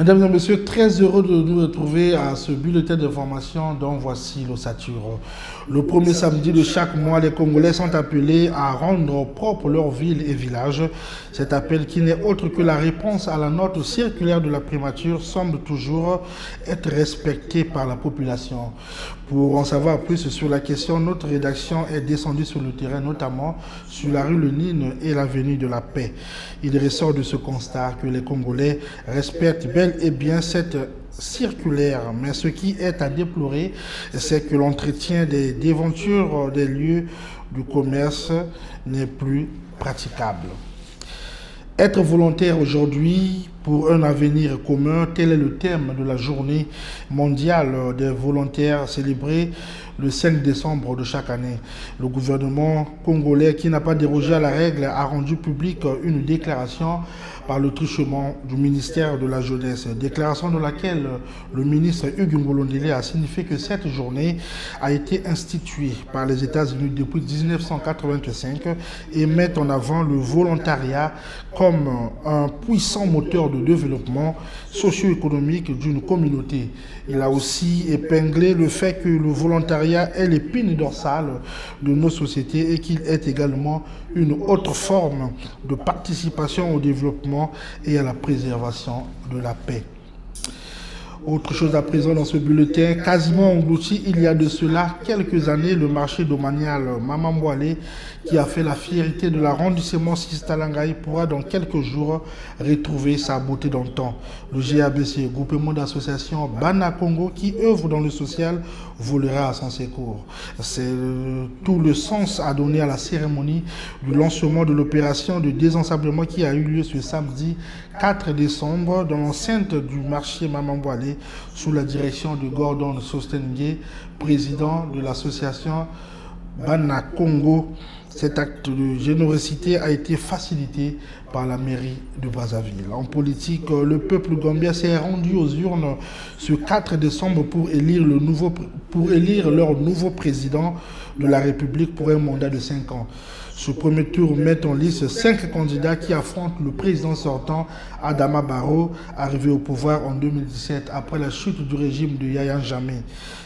Mesdames et messieurs, très heureux de nous retrouver à ce bulletin d'information dont voici l'ossature. Le premier samedi de chaque mois, les Congolais sont appelés à rendre propre leurs villes et villages. Cet appel, qui n'est autre que la réponse à la note circulaire de la primature, semble toujours être respecté par la population. Pour en savoir plus sur la question, notre rédaction est descendue sur le terrain, notamment sur la rue Lénine et l'avenue de la Paix. Il ressort de ce constat que les Congolais respectent bel et bien cette circulaire, mais ce qui est à déplorer, c'est que l'entretien des devantures des lieux du commerce n'est plus praticable. Être volontaire aujourd'hui pour un avenir commun, tel est le thème de la journée mondiale des volontaires célébrée le 5 décembre de chaque année. Le gouvernement congolais, qui n'a pas dérogé à la règle, a rendu publique une déclaration par le truchement du ministère de la Jeunesse. Déclaration dans laquelle le ministre Hugues Ngolondele a signifié que cette journée a été instituée par les États-Unis depuis 1985 et met en avant le volontariat comme un puissant moteur de développement socio-économique d'une communauté. Il a aussi épinglé le fait que le volontariat est l'épine dorsale de nos sociétés et qu'il est également une autre forme de participation au développement et à la préservation de la paix. Autre chose à présent dans ce bulletin, quasiment englouti il y a de cela quelques années, le marché domanial Mamamboalé, qui a fait la fierté de l'arrondissement Sistalangaï, pourra dans quelques jours retrouver sa beauté d'antan. Le GABC, groupement d'associations Bana Congo, qui œuvre dans le social, volera à son secours. C'est tout le sens à donner à la cérémonie du lancement de l'opération de désensablement qui a eu lieu ce samedi 4 décembre dans l'enceinte du marché Mamamboalé sous la direction de Gordon Sostengue, président de l'association Bana Congo. Cet acte de générosité a été facilité par la mairie de Brazzaville. En politique, le peuple gambien s'est rendu aux urnes ce 4 décembre pour élire leur nouveau président de la République pour un mandat de 5 ans. Ce premier tour met en liste 5 candidats qui affrontent le président sortant Adama Barrow, arrivé au pouvoir en 2017 après la chute du régime de Yahya Jammeh.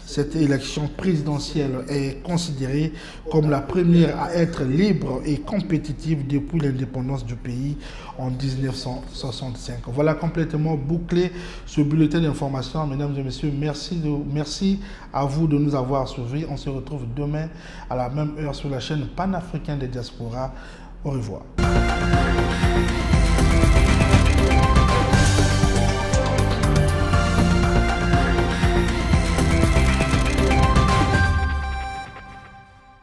Cette élection présidentielle est considérée comme la première à être libre et compétitive depuis l'indépendance du pays en 1965. Voilà complètement bouclé ce bulletin d'information. Mesdames et messieurs, merci à vous de nous avoir suivis. On se retrouve demain à la même heure sur la chaîne panafricaine des diasporas. Au revoir.